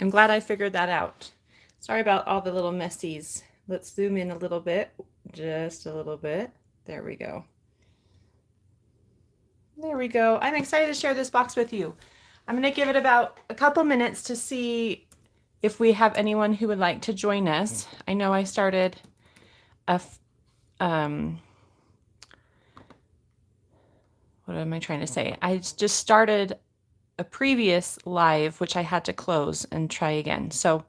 I'm glad I figured that out. Sorry about all the little messies. Let's zoom in a little bit, just a little bit. There we go. There we go. I'm excited to share this box with you. I'm going to give it about a couple minutes to see if we have anyone who would like to join us. I know I started a, what am I trying to say? I just started a previous live, which I had to close and try again. So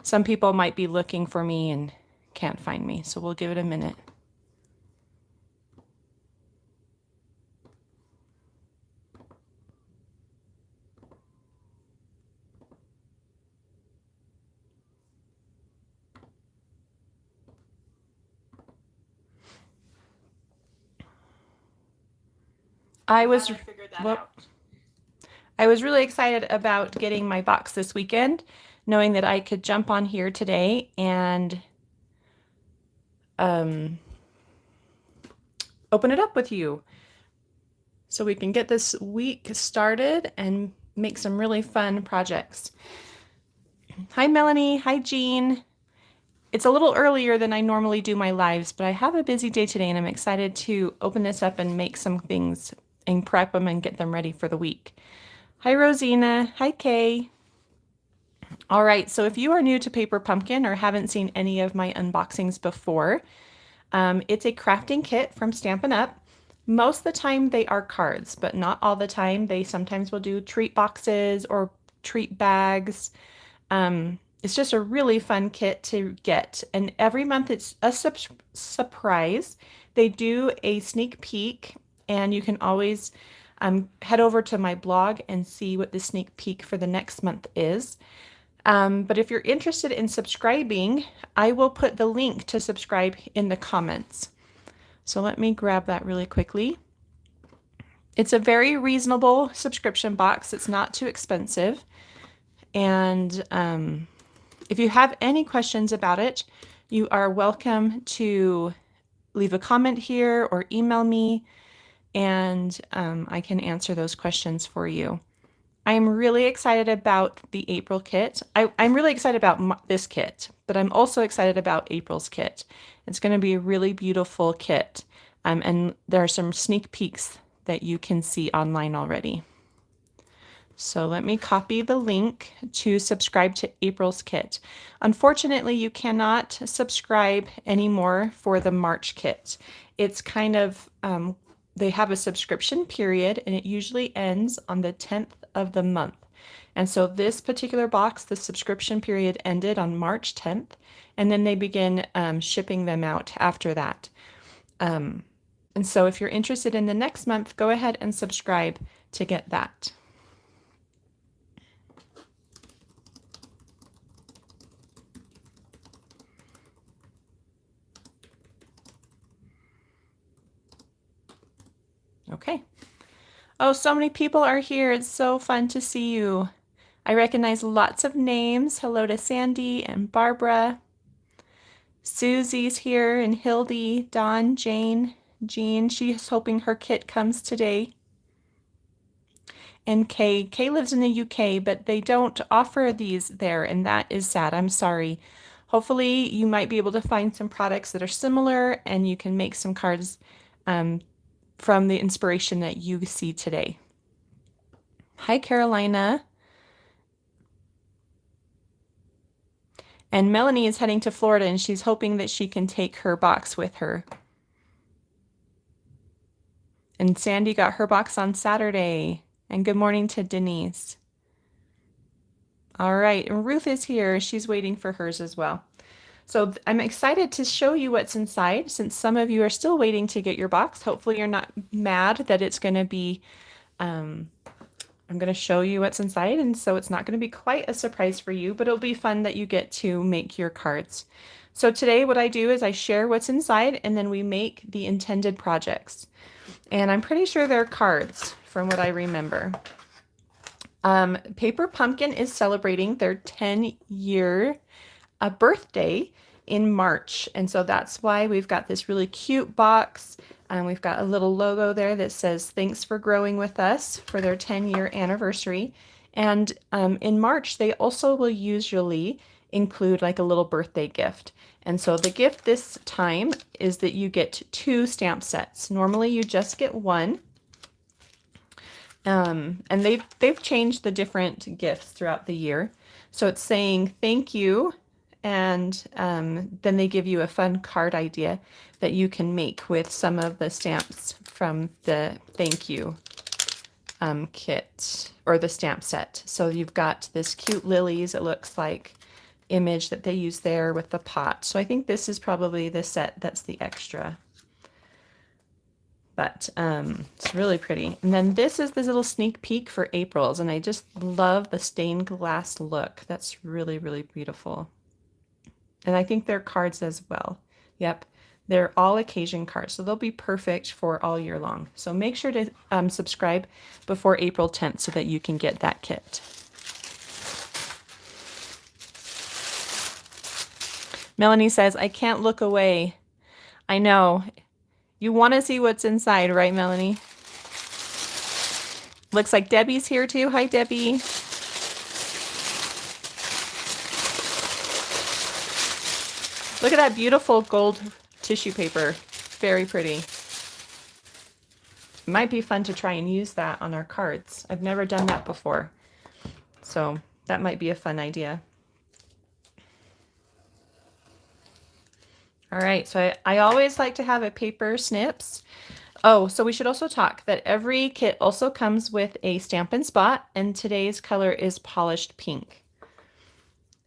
some people might be looking for me and can't find me. So we'll give it a minute. I was, well, I was really excited about getting my box this weekend, knowing that I could jump on here today and open it up with you so we can get this week started and make some really fun projects. Hi, Melanie. Hi, Jean. It's a little earlier than I normally do my lives, but I have a busy day today and I'm excited to open this up and make some things and prep them and get them ready for the week. Hi, Rosina. Hi, Kay. All right, so if you are new to Paper Pumpkin or haven't seen any of my unboxings before, it's a crafting kit from Stampin' Up. Most of the time they are cards, but not all the time. They sometimes will do treat boxes or treat bags. It's just a really fun kit to get. And every month it's a surprise. They do a sneak peek, and you can always head over to my blog and see what the sneak peek for the next month is. But if you're interested in subscribing, I will put the link to subscribe in the comments. So let me grab that really quickly. It's a very reasonable subscription box. It's not too expensive. And if you have any questions about it, you are welcome to leave a comment here or email me, and I can answer those questions for you. I'm really excited about the April kit. I'm really excited about this kit, but I'm also excited about April's kit. It's going to be a really beautiful kit, and there are some sneak peeks that you can see online already. So let me copy the link to subscribe to April's kit. Unfortunately, you cannot subscribe anymore for the March kit. It's kind of, they have a subscription period and it usually ends on the 10th of the month. And so this particular box, the subscription period ended on March 10th, and then they begin shipping them out after that. And so if you're interested in the next month, go ahead and subscribe to get that. Okay. Oh, so many people are here. It's so fun to see you. I recognize lots of names. Hello to Sandy and Barbara. Susie's here, and Hildy, Dawn, Jane, Jean. She's hoping her kit comes today. And Kay. Kay lives in the UK, but they don't offer these there, and that is sad. I'm sorry. Hopefully you might be able to find some products that are similar and you can make some cards from the inspiration that you see today. Hi, Carolina. And Melanie is heading to Florida and she's hoping that she can take her box with her. And Sandy got her box on Saturday. And good morning to Denise. All right, and Ruth is here. She's waiting for hers as well. So I'm excited to show you what's inside, since some of you are still waiting to get your box. Hopefully you're not mad that it's going to be, I'm going to show you what's inside, and so it's not going to be quite a surprise for you, but it'll be fun that you get to make your cards. So today what I do is I share what's inside, and then we make the intended projects. And I'm pretty sure they're cards from what I remember. Paper Pumpkin is celebrating their 10-year birthday in March. And so that's why we've got this really cute box. We've got a little logo there that says, "Thanks for growing with us," for their 10-year anniversary. And in March, they also will usually include like a little birthday gift. And so the gift this time is that you get 2 stamp sets. Normally you just get 1. And they've changed the different gifts throughout the year. So it's saying thank you, and then they give you a fun card idea that you can make with some of the stamps from the thank you kit or the stamp set. So you've got this cute lilies, it looks like, image that they use there with the pot. So I think this is probably the set that's the extra. But it's really pretty. And then this is this little sneak peek for April's, and I just love the stained glass look. That's really, really beautiful. And I think they're cards as well. Yep, they're all occasion cards, so they'll be perfect for all year long. So make sure to subscribe before April 10th so that you can get that kit. Melanie says, I can't look away. I know. You want to see what's inside, right, Melanie? Looks like Debbie's here too. Hi, Debbie. Look at that beautiful gold tissue paper. Very pretty. It might be fun to try and use that on our cards. I've never done that before. So that might be a fun idea. All right, so I always like to have a paper snips. Oh, so we should also talk that every kit also comes with a Stampin' Spot, and today's color is Polished Pink.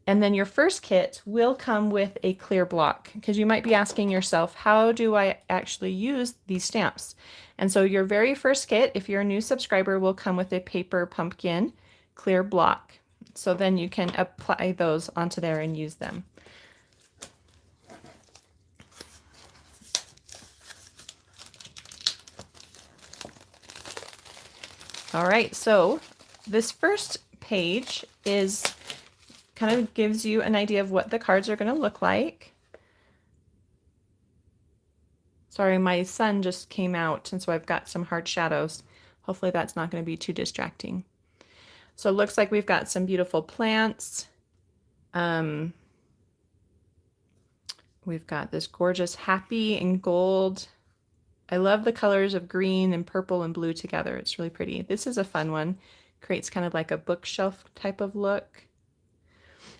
And then your first kit will come with a clear block, because you might be asking yourself, how do I actually use these stamps? And so your very first kit, if you're a new subscriber, will come with a paper pumpkin clear block. So then you can apply those onto there and use them. All right, so this first page is kind of gives you an idea of what the cards are going to look like. Sorry, my sun just came out, and so I've got some hard shadows. Hopefully that's not going to be too distracting. So it looks like we've got some beautiful plants. We've got this gorgeous happy in gold. I love the colors of green and purple and blue together. It's really pretty. This is a fun one. Creates kind of like a bookshelf type of look.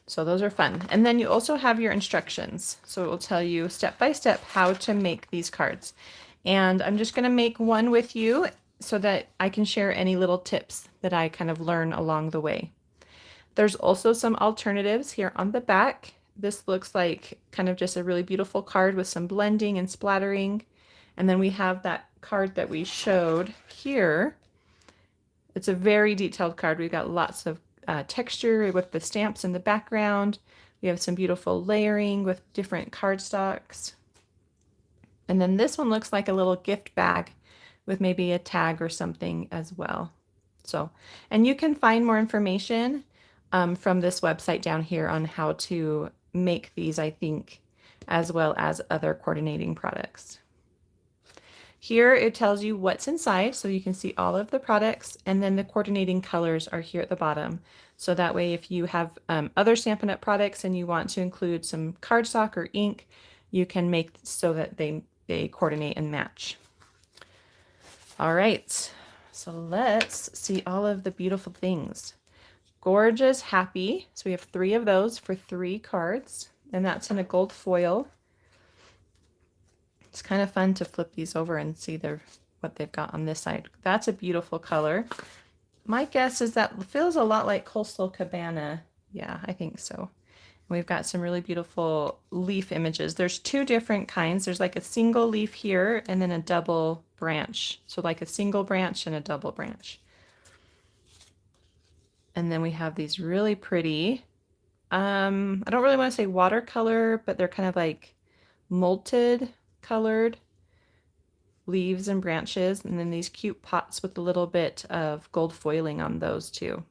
So those are fun. And then you also have your instructions. So it will tell you step by step how to make these cards. And I'm just going to make one with you so that I can share any little tips that I kind of learn along the way. There's also some alternatives here on the back. This looks like kind of just a really beautiful card with some blending and splattering. And then we have that card that we showed here. It's a very detailed card. We've got lots of texture with the stamps in the background. We have some beautiful layering with different cardstocks. And then this one looks like a little gift bag with maybe a tag or something as well. So, and you can find more information from this website down here on how to make these, I think, as well as other coordinating products. Here it tells you what's inside, so you can see all of the products, and then the coordinating colors are here at the bottom. So that way, if you have other Stampin' Up! Products and you want to include some cardstock or ink, you can make so that they coordinate and match. All right, so let's see all of the beautiful things. Gorgeous Happy, so we have 3 of those for 3 cards, and that's in a gold foil. It's kind of fun to flip these over and see what they've got on this side. That's a beautiful color. My guess is that feels a lot like Coastal Cabana. Yeah, I think so. We've got some really beautiful leaf images. There's 2 different kinds. There's like a single leaf here and then a double branch. So like a single branch and a double branch. And then we have these really pretty, I don't really want to say watercolor, but they're kind of like molted colored leaves and branches, and then these cute pots with a little bit of gold foiling on those too.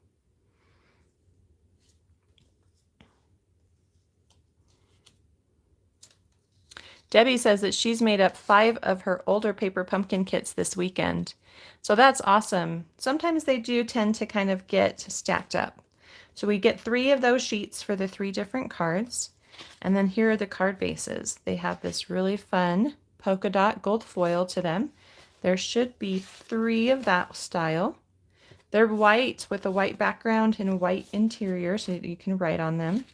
Debbie says that she's made up 5 of her older paper pumpkin kits this weekend. So that's awesome. Sometimes they do tend to kind of get stacked up. So we get 3 of those sheets for the 3 different cards. And then here are the card bases. They have this really fun polka dot gold foil to them. There should be 3 of that style. They're white with a white background and a white interior so that you can write on them.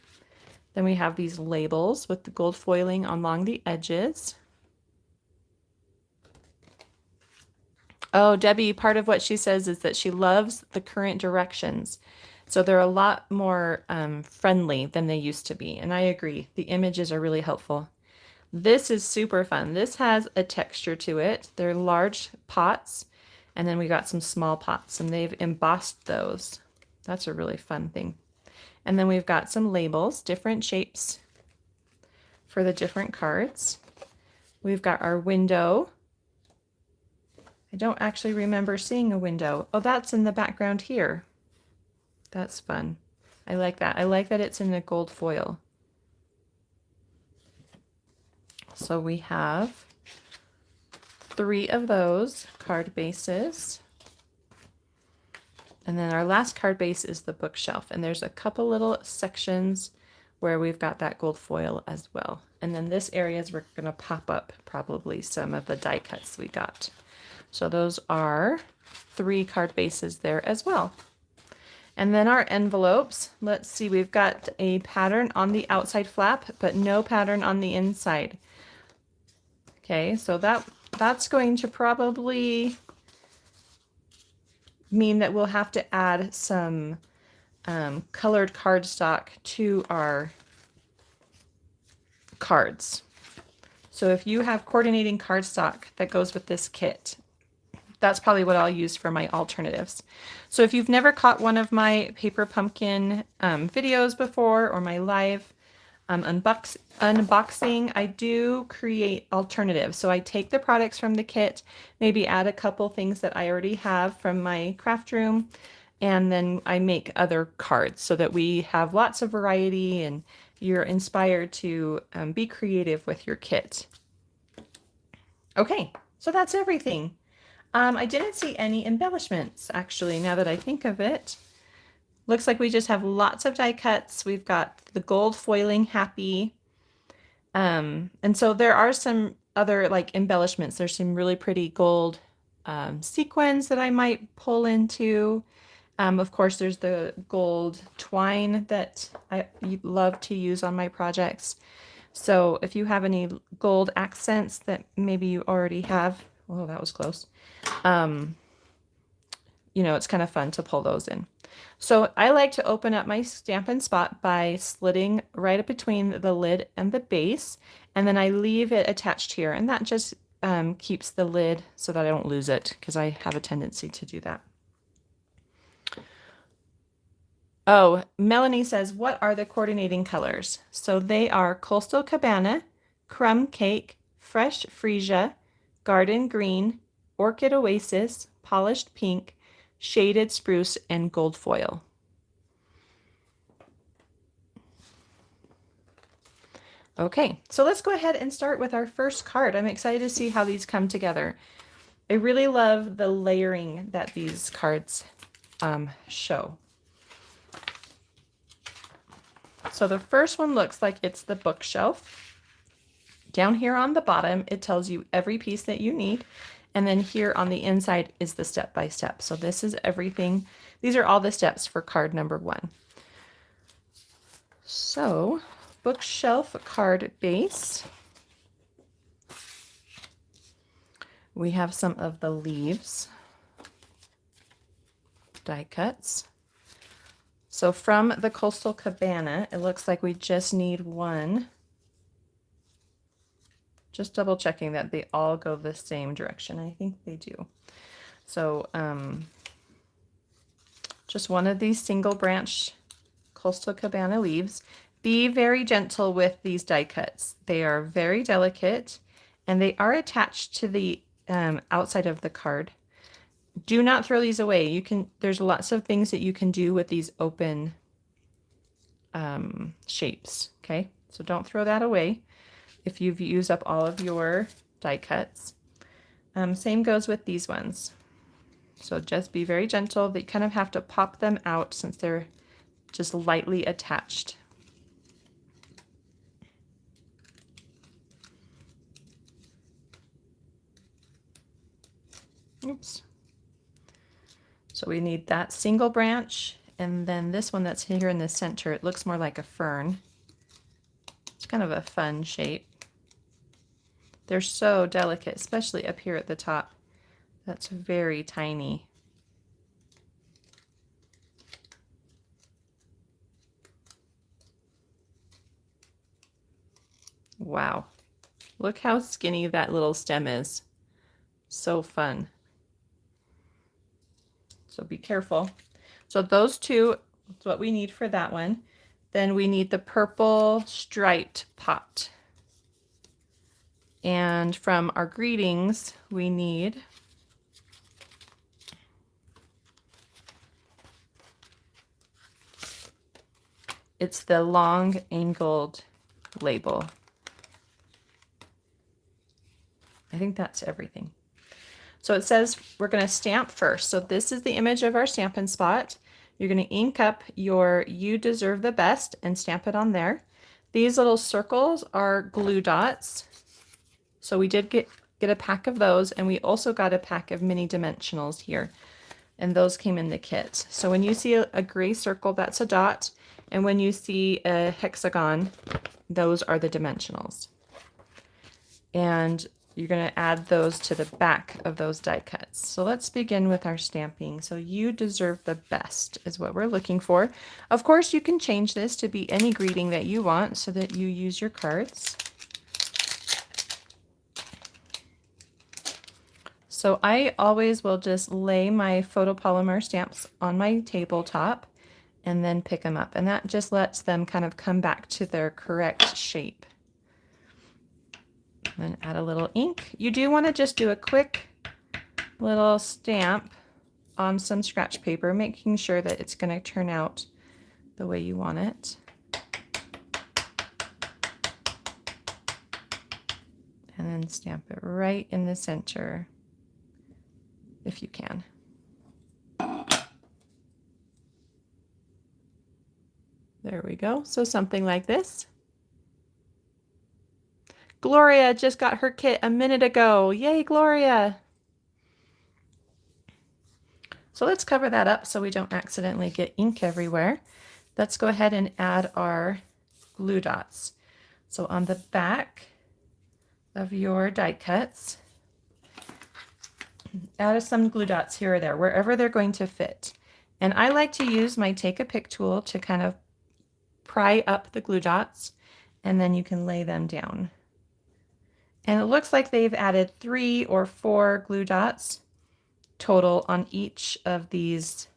Then we have these labels with the gold foiling along the edges. Oh, Debbie, part of what she says is that she loves the current directions. So they're a lot more friendly than they used to be. And I agree. The images are really helpful. This is super fun. This has a texture to it. They're large pots. And then we got some small pots and they've embossed those. That's a really fun thing. And then we've got some labels, different shapes for the different cards. We've got our window. I don't actually remember seeing a window. Oh, that's in the background here. That's fun. I like that. I like that it's in the gold foil. So we have 3 of those card bases. And then our last card base is the bookshelf. And there's a couple little sections where we've got that gold foil as well. And then this area is we're going to pop up probably some of the die cuts we got. So those are 3 card bases there as well. And then our envelopes. Let's see, we've got a pattern on the outside flap, but no pattern on the inside. Okay, so that's going to probably mean that we'll have to add some colored cardstock to our cards. So if you have coordinating cardstock that goes with this kit, that's probably what I'll use for my alternatives. So if you've never caught one of my paper pumpkin videos before or my live unboxing, I do create alternatives. So I take the products from the kit, maybe add a couple things that I already have from my craft room, and then I make other cards so that we have lots of variety and you're inspired to be creative with your kit. Okay, so that's everything. I didn't see any embellishments actually, now that I think of it. Looks like we just have lots of die cuts. We've got the gold foiling happy. And so there are some other like embellishments. There's some really pretty gold sequins that I might pull into. Of course, there's the gold twine that I love to use on my projects. So if you have any gold accents that maybe you already have, oh, that was close. You know, it's kind of fun to pull those in. So I like to open up my Stampin' Spot by slitting right up between the lid and the base, and then I leave it attached here, and that just keeps the lid so that I don't lose it, because I have a tendency to do that. Oh, Melanie says, what are the coordinating colors? So they are Coastal Cabana, Crumb Cake, Fresh Freesia, Garden Green, Orchid Oasis, Polished Pink, Shaded Spruce, and Gold Foil. Okay, so let's go ahead and start with our first card. I'm excited to see how these come together. I really love the layering that these cards show. So the first one looks like it's the bookshelf. Down here on the bottom, it tells you every piece that you need. And then here on the inside is the step-by-step. So this is everything. These are all the steps for card number 1. So bookshelf card base. We have some of the leaves die cuts. So from the Coastal Cabana, it looks like we just need one. Just double checking that they all go the same direction. I think they do. So just one of these single branch Coastal Cabana leaves. Be very gentle with these die cuts. They are very delicate and they are attached to the outside of the card. Do not throw these away. There's lots of things that you can do with these open shapes. Okay, so don't throw that away. if you've used up all of your die cuts. Same goes with these ones. So just be very gentle. They kind of have to pop them out since they're just lightly attached. Oops. So we need that single branch, and then this one that's here in the center, it looks more like a fern. It's kind of a fun shape. They're so delicate, especially up here at the top. That's very tiny. Wow. Look how skinny that little stem is. So fun. So be careful. So those two is what we need for that one. Then we need the purple striped pot. And from our greetings, we need it's the long angled label. I think that's everything. So it says we're going to stamp first. So this is the image of our Stampin' Spot. You're going to ink up your "You Deserve the Best" and stamp it on there. These little circles are glue dots. So we did get a pack of those, and we also got a pack of mini dimensionals here. And those came in the kit. So when you see a gray circle, that's a dot. And when you see a hexagon, those are the dimensionals. And you're going to add those to the back of those die cuts. So let's begin with our stamping. So "You Deserve the Best" is what we're looking for. Of course, you can change this to be any greeting that you want so that you use your cards. So I always will just lay my photopolymer stamps on my tabletop and then pick them up. And that just lets them kind of come back to their correct shape. Then add a little ink. You do want to just do a quick little stamp on some scratch paper, making sure that it's going to turn out the way you want it. And then stamp it right in the center, if you can. There we go. So something like this. Gloria just got her kit a minute ago. Yay, Gloria. So let's cover that up so we don't accidentally get ink everywhere. Let's go ahead and add our glue dots. So on the back of your die cuts, add some glue dots here or there, wherever they're going to fit. And I like to use my Take a Pick tool to kind of pry up the glue dots, and then you can lay them down. And it looks like they've added 3 or 4 glue dots total on each of these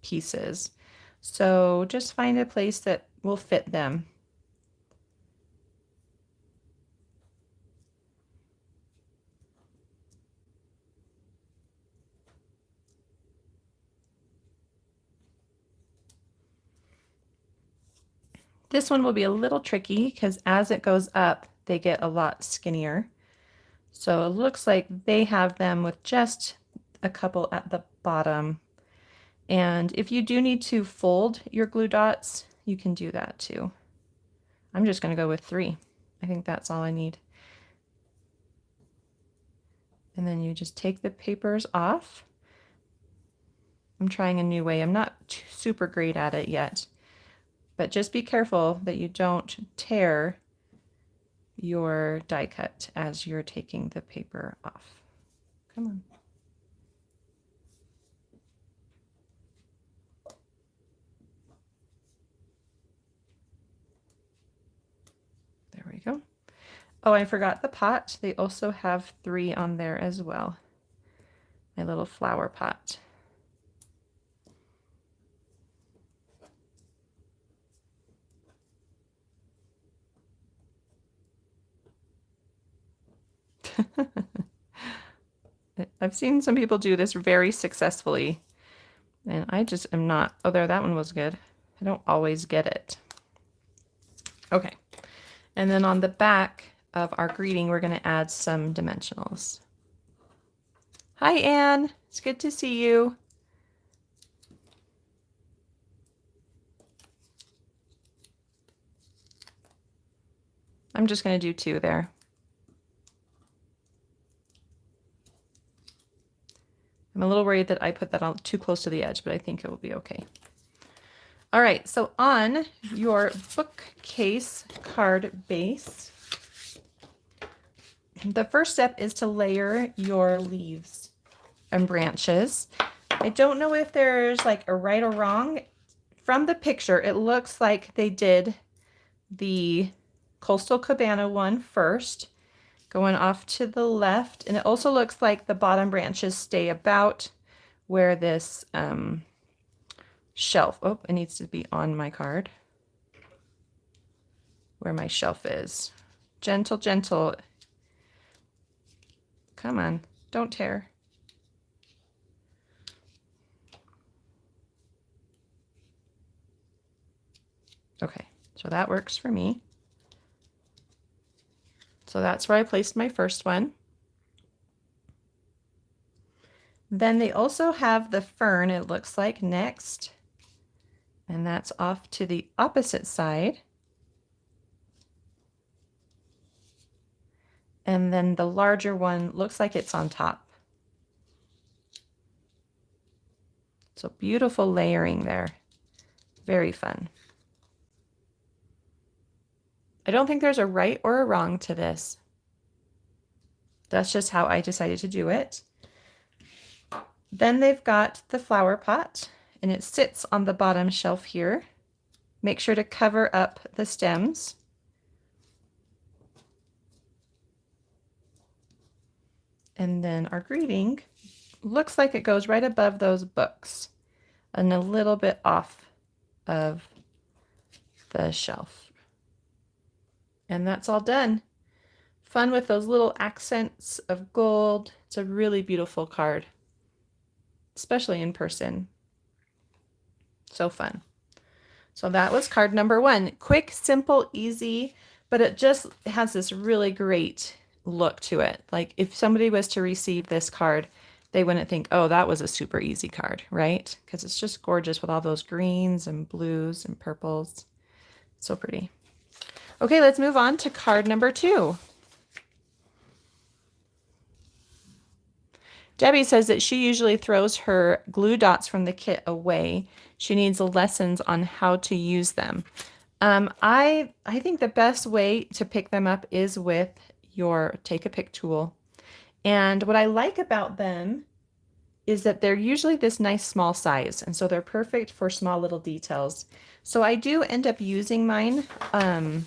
pieces. So just find a place that will fit them. This one will be a little tricky because as it goes up, they get a lot skinnier. So it looks like they have them with just a couple at the bottom. And if you do need to fold your glue dots, you can do that too. I'm just going to go with 3. I think that's all I need. And then you just take the papers off. I'm trying a new way. I'm not super great at it yet. But just be careful that you don't tear your die cut as you're taking the paper off. Come on. There we go. Oh, I forgot the pot. They also have 3 on there as well. My little flower pot. I've seen some people do this very successfully, and I just am not. Oh, there, that one was good. I don't always get it. Okay, and then on the back of our greeting, we're going to add some dimensionals. Hi, Anne. It's good to see you. I'm just going to do 2 there. I'm a little worried that I put that on too close to the edge, but I think it will be okay. All right, so on your bookcase card base, the first step is to layer your leaves and branches. I don't know if there's like a right or wrong. From the picture, it looks like they did the Coastal Cabana one first, going off to the left. And it also looks like the bottom branches stay about where this shelf, oh, it needs to be on my card, where my shelf is. Gentle, gentle. Come on, don't tear. Okay, so that works for me. So that's where I placed my first one. Then they also have the fern, it looks like, next. And that's off to the opposite side. And then the larger one looks like it's on top. So beautiful layering there. Very fun. I don't think there's a right or a wrong to this. That's just how I decided to do it. Then they've got the flower pot, and it sits on the bottom shelf here. Make sure to cover up the stems. And then our greeting looks like it goes right above those books and a little bit off of the shelf. And that's all done. Fun with those little accents of gold. It's a really beautiful card, especially in person. So fun. So that was card number 1. Quick, simple, easy, but it just has this really great look to it. Like if somebody was to receive this card, they wouldn't think, oh, that was a super easy card, right? Because it's just gorgeous with all those greens and blues and purples. So pretty. Okay, let's move on to card number 2. Debbie says that she usually throws her glue dots from the kit away. She needs lessons on how to use them. I think the best way to pick them up is with your take a pick tool. And what I like about them is that they're usually this nice small size, and so they're perfect for small little details. So I do end up using mine, and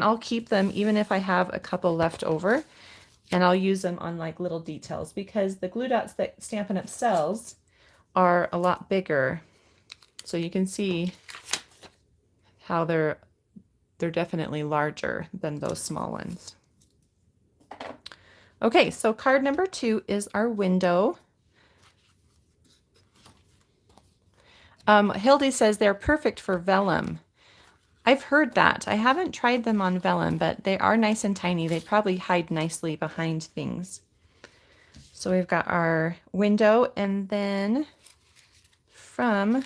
I'll keep them even if I have a couple left over. And I'll use them on like little details because the glue dots that Stampin' Up! Sells are a lot bigger. So you can see how they're definitely larger than those small ones. Okay, so card number 2 is our window. Hildy says they're perfect for vellum. I've heard that. I haven't tried them on vellum, but they are nice and tiny. They probably hide nicely behind things. So we've got our window, and then from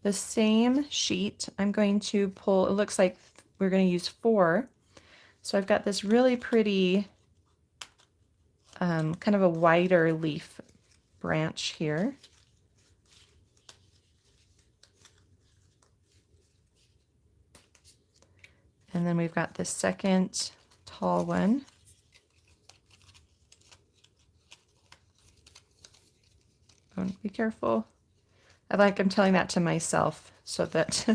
the same sheet, I'm going to pull, it looks like we're going to use 4. So I've got this really pretty kind of a wider leaf branch here. And then we've got this second tall one. Oh, be careful. I'm telling that to myself so that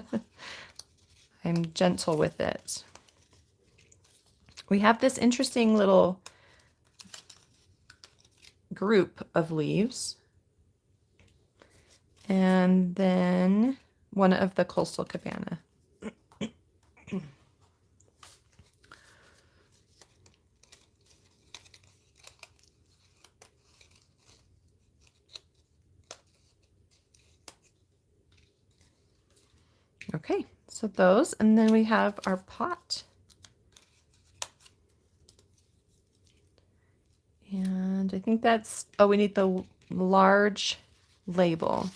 I'm gentle with it. We have this interesting little group of leaves. And then one of the Coastal Cabana. Okay, so those, and then we have our pot. And I think that's, oh, we need the large label.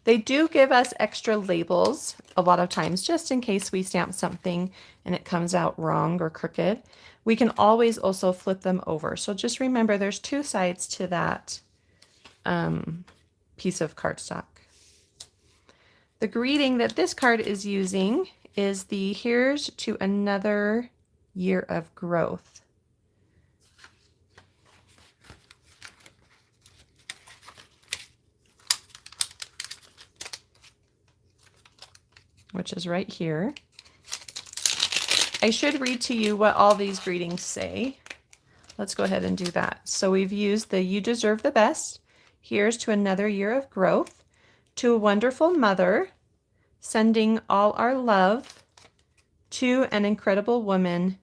They do give us extra labels a lot of times, just in case we stamp something and it comes out wrong or crooked. We can always also flip them over. So just remember there's two sides to that piece of cardstock. The greeting that this card is using is the "Here's to another year of growth." Which is right here. I should read to you what all these greetings say. Let's go ahead and do that. So we've used the "You deserve the best," "Here's to another year of growth," "To a wonderful mother," "Sending all our love," "To an incredible woman,"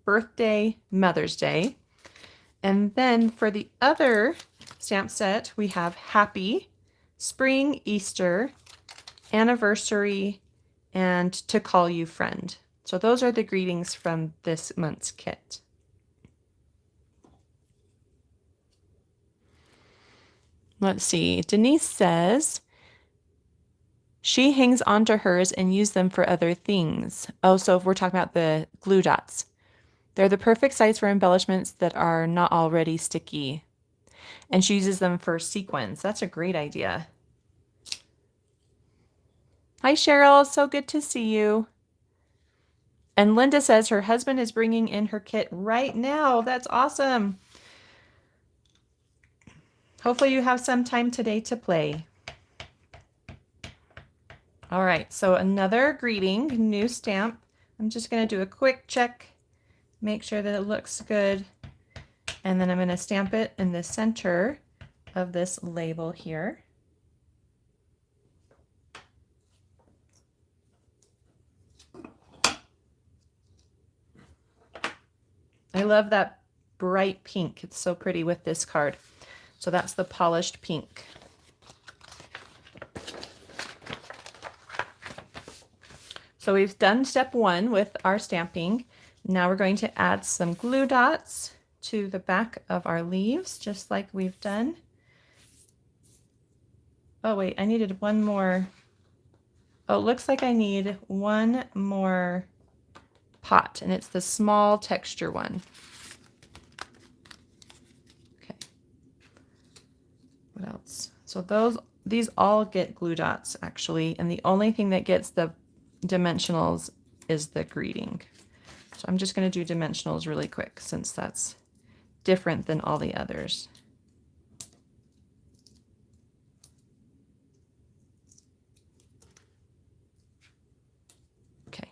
"Birthday," "Mother's Day." And then for the other stamp set, we have "Happy," "Spring," "Easter," "Anniversary," and "To call you friend." So those are the greetings from this month's kit. Let's see. Denise says she hangs onto hers and uses them for other things. Oh, so if we're talking about the glue dots. They're the perfect size for embellishments that are not already sticky. And she uses them for sequins. That's a great idea. Hi, Cheryl. So good to see you. And Linda says her husband is bringing in her kit right now. That's awesome. Hopefully you have some time today to play. All right, so another greeting, new stamp. I'm just going to do a quick check, make sure that it looks good. And then I'm going to stamp it in the center of this label here. I love that bright pink. It's so pretty with this card. So that's the polished pink. So we've done step one with our stamping. Now we're going to add some glue dots to the back of our leaves, just like we've done. Oh wait, I needed one more. Oh, it looks like I need one more pot, and it's the small texture one. Okay. What else? So these all get glue dots actually, and the only thing that gets the dimensionals is the greeting. So I'm just going to do dimensionals really quick since that's different than all the others. Okay.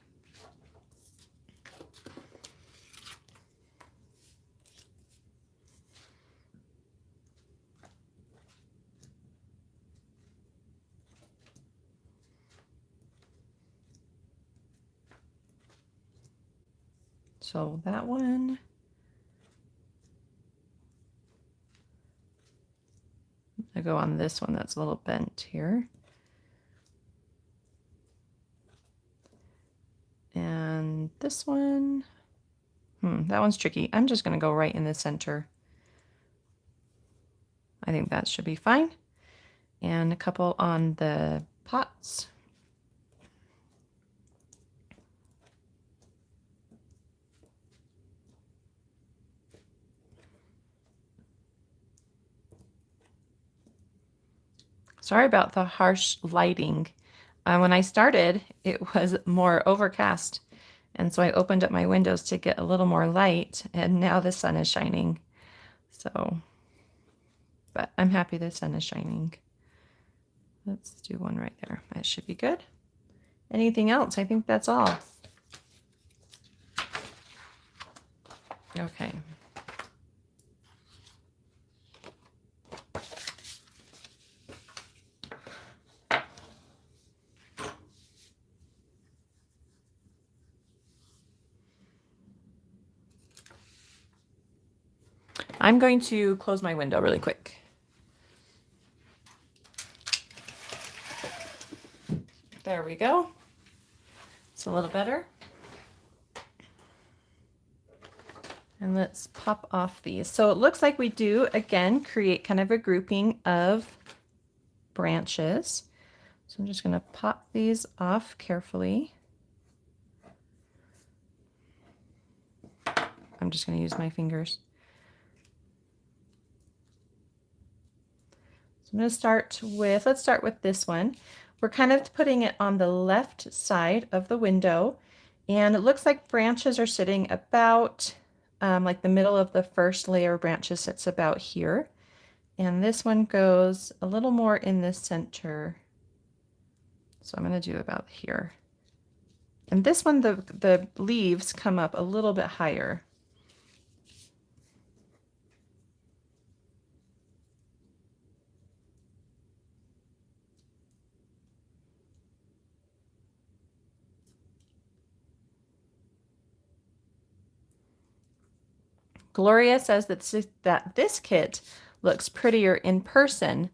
So that one. I go on this one that's a little bent here. And this one, that one's tricky. I'm just going to go right in the center. I think that should be fine. And a couple on the pots. Sorry about the harsh lighting. When I started, it was more overcast. And so I opened up my windows to get a little more light, and now the sun is shining. So, but I'm happy the sun is shining. Let's do one right there. That should be good. Anything else? I think that's all. Okay. I'm going to close my window really quick. There we go. It's a little better. And let's pop off these. So it looks like we do, again, create kind of a grouping of branches. So I'm just going to pop these off carefully. I'm just going to use my fingers. So I'm going to start with, let's start with this one. We're kind of putting it on the left side of the window, and it looks like branches are sitting about like the middle of the first layer of branches sits about here. And this one goes a little more in the center. So I'm going to do about here. And this one, the leaves come up a little bit higher. Gloria says that this kit looks prettier in person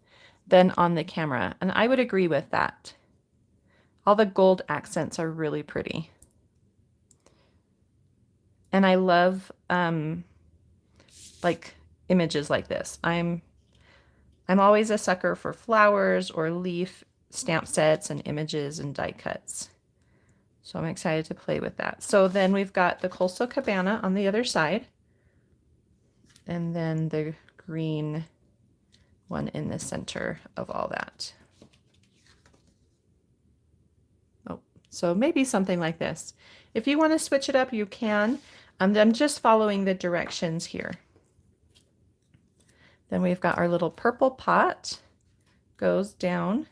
than on the camera, and I would agree with that. All the gold accents are really pretty. And I love like images like this. I'm always a sucker for flowers or leaf stamp sets and images and die cuts. So I'm excited to play with that. So then we've got the Coastal Cabana on the other side, and then the green one in the center of all that. Oh, so maybe something like this. If you want to switch it up, you can. I'm just following the directions here. Then we've got our little purple pot goes down,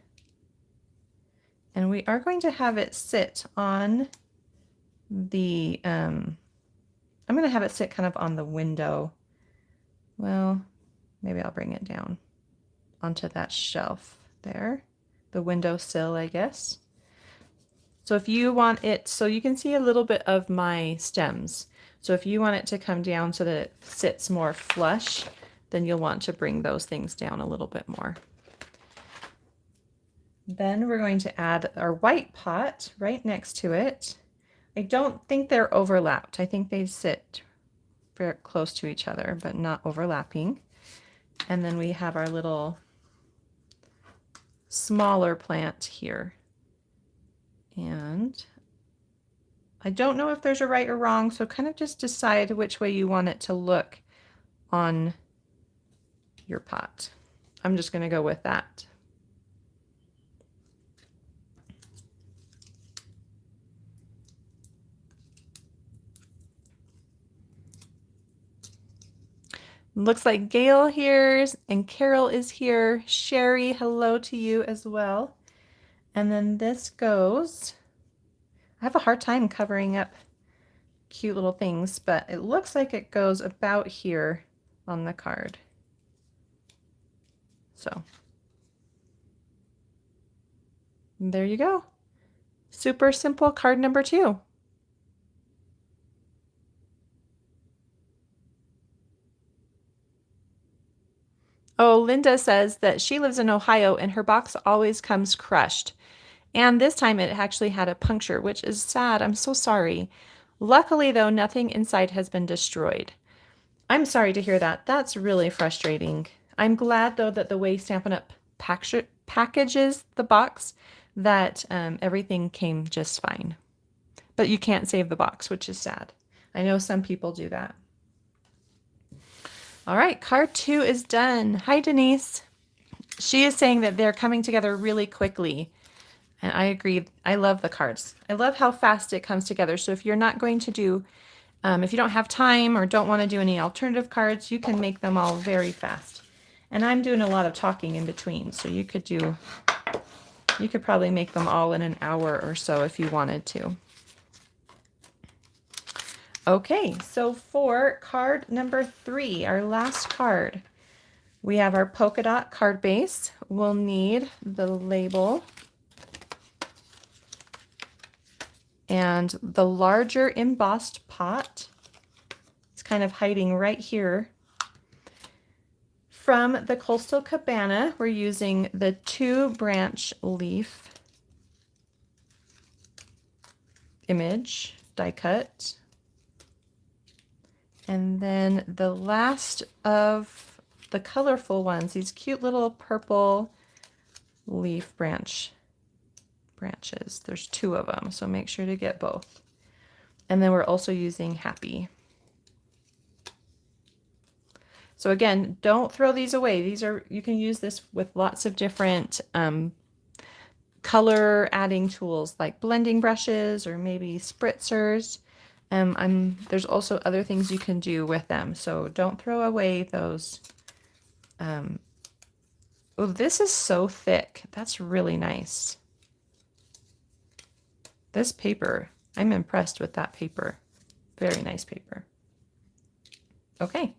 and we are going to have it sit on the, I'm going to have it sit kind of on the window. Well, maybe I'll bring it down onto that shelf there, the windowsill, I guess. So if you want it, so you can see a little bit of my stems. So if you want it to come down so that it sits more flush, then you'll want to bring those things down a little bit more. Then we're going to add our white pot right next to it. I don't think they're overlapped. I think they sit very close to each other, but not overlapping. And then we have our little smaller plant here. And I don't know if there's a right or wrong, so kind of just decide which way you want it to look on your pot. I'm just going to go with that. Looks like Gail here and Carol is here. Sherry, hello to you as well. And then this goes, I have a hard time covering up cute little things, but it looks like it goes about here on the card. So there you go. Super simple card number 2. Oh, Linda says that she lives in Ohio and her box always comes crushed. And this time it actually had a puncture, which is sad. I'm so sorry. Luckily, though, nothing inside has been destroyed. I'm sorry to hear that. That's really frustrating. I'm glad, though, that the way Stampin' Up! Packages the box, that everything came just fine. But you can't save the box, which is sad. I know some people do that. All right, card 2 is done. Hi, Denise. She is saying that they're coming together really quickly. And I agree. I love the cards. I love how fast it comes together. So if you're not going to do, if you don't have time or don't want to do any alternative cards, you can make them all very fast. And I'm doing a lot of talking in between. So you could probably make them all in an hour or so if you wanted to. Okay, so for card number 3, our last card, we have our polka dot card base. We'll need the label and the larger embossed pot. It's kind of hiding right here. From the Coastal Cabana, we're using the 2 branch leaf. image die cut. And then the last of the colorful ones, these cute little purple leaf branches. There's 2 of them, so make sure to get both. And then we're also using Happy. So again, don't throw these away. You can use this with lots of different color adding tools like blending brushes or maybe spritzers. There's also other things you can do with them, so don't throw away those. Oh, this is so thick. That's really nice. This paper, I'm impressed with that paper. Very nice paper. Okay.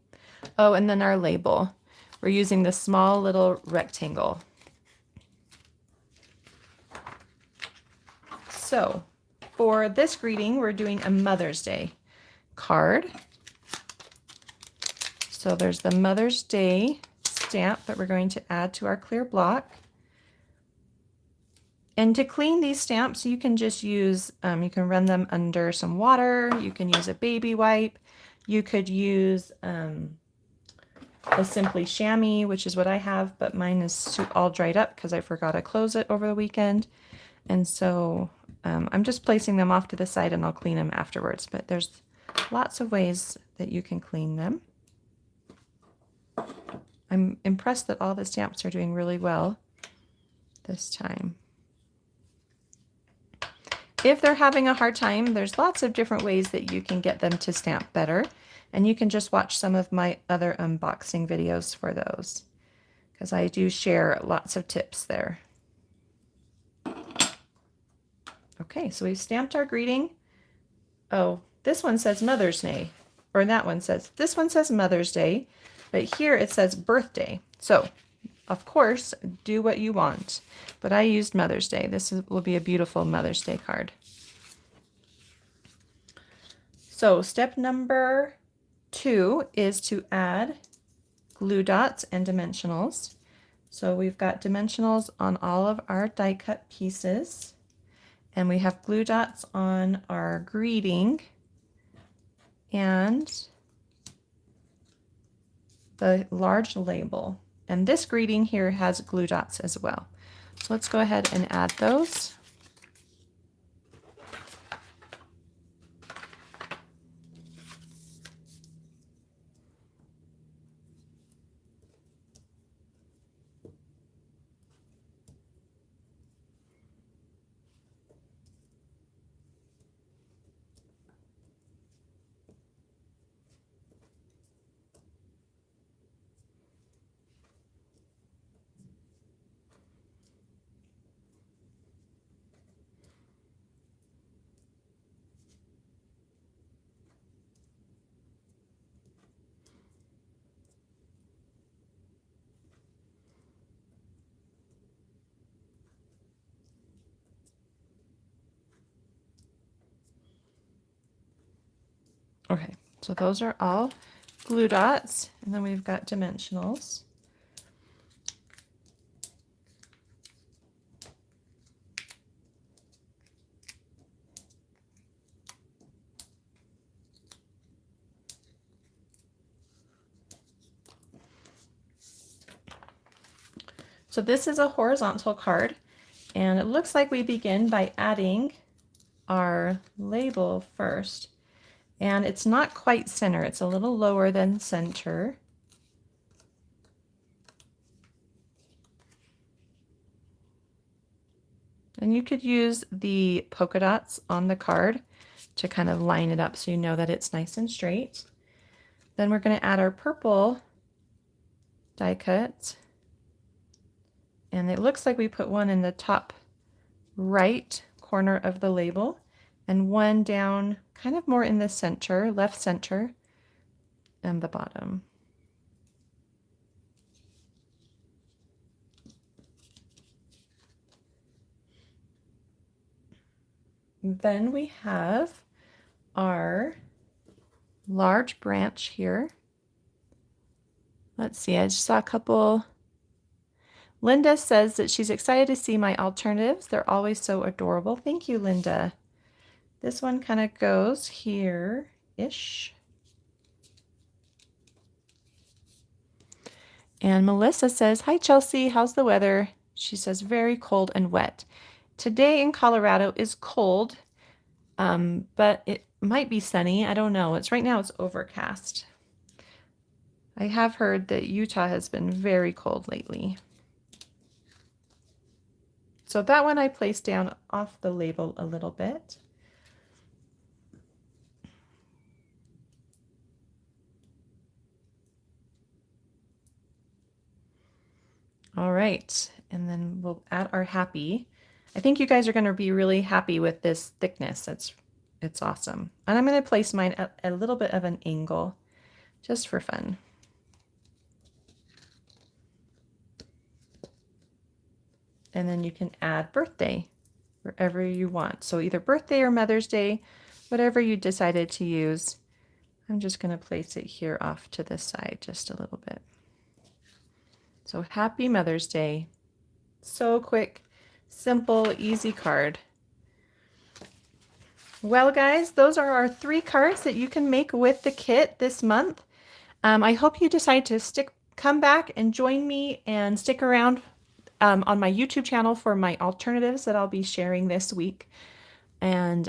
Oh, and then our label. We're using this small little rectangle. So for this greeting, we're doing a Mother's Day card. So there's the Mother's Day stamp that we're going to add to our clear block. And to clean these stamps, you can just use, you can run them under some water. You can use a baby wipe. You could use a Simply Chamois, which is what I have, but mine is all dried up because I forgot to close it over the weekend. And so I'm just placing them off to the side and I'll clean them afterwards. But there's lots of ways that you can clean them. I'm impressed that all the stamps are doing really well this time. If they're having a hard time, there's lots of different ways that you can get them to stamp better. And you can just watch some of my other unboxing videos for those, because I do share lots of tips there. Okay, so we've stamped our greeting. Oh, this one says Mother's Day, or this one says Mother's Day, but here it says birthday. So, of course, do what you want, but I used Mother's Day. Will be a beautiful Mother's Day card. So step number 2 is to add glue dots and dimensionals. So we've got dimensionals on all of our die cut pieces, and we have glue dots on our greeting and the large label. And this greeting here has glue dots as well. So let's go ahead and add those. Okay, so those are all glue dots, and then we've got dimensionals. So this is a horizontal card, and it looks like we begin by adding our label first. And it's not quite center, it's a little lower than center. And you could use the polka dots on the card to kind of line it up so you know that it's nice and straight. Then we're going to add our purple die cut. And it looks like we put one in the top right corner of the label and one down kind of more in the center, left center, and the bottom. Then we have our large branch here. Let's see, I just saw a couple. Linda says that she's excited to see my alternatives. They're always so adorable. Thank you, Linda. This one kind of goes here-ish. And Melissa says, hi, Chelsey, how's the weather? She says, very cold and wet. Today in Colorado is cold, but it might be sunny. I don't know. Right now it's overcast. I have heard that Utah has been very cold lately. So that one I placed down off the label a little bit. All right, and then we'll add our happy. I think you guys are going to be really happy with this thickness. It's awesome. And I'm going to place mine at a little bit of an angle just for fun. And then you can add birthday wherever you want. So either birthday or Mother's Day, whatever you decided to use. I'm just going to place it here off to the side just a little bit. So happy Mother's Day. So quick, simple, easy card. Well, guys, those are our 3 cards that you can make with the kit this month. I hope you decide to come back and join me and stick around on my YouTube channel for my alternatives that I'll be sharing this week. And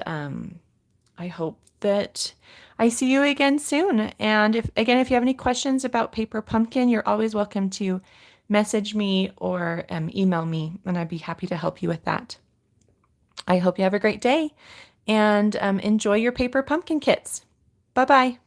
I hope that I see you again soon. And if you have any questions about Paper Pumpkin, you're always welcome to message me or email me, and I'd be happy to help you with that. I hope you have a great day and enjoy your Paper Pumpkin kits. Bye-bye.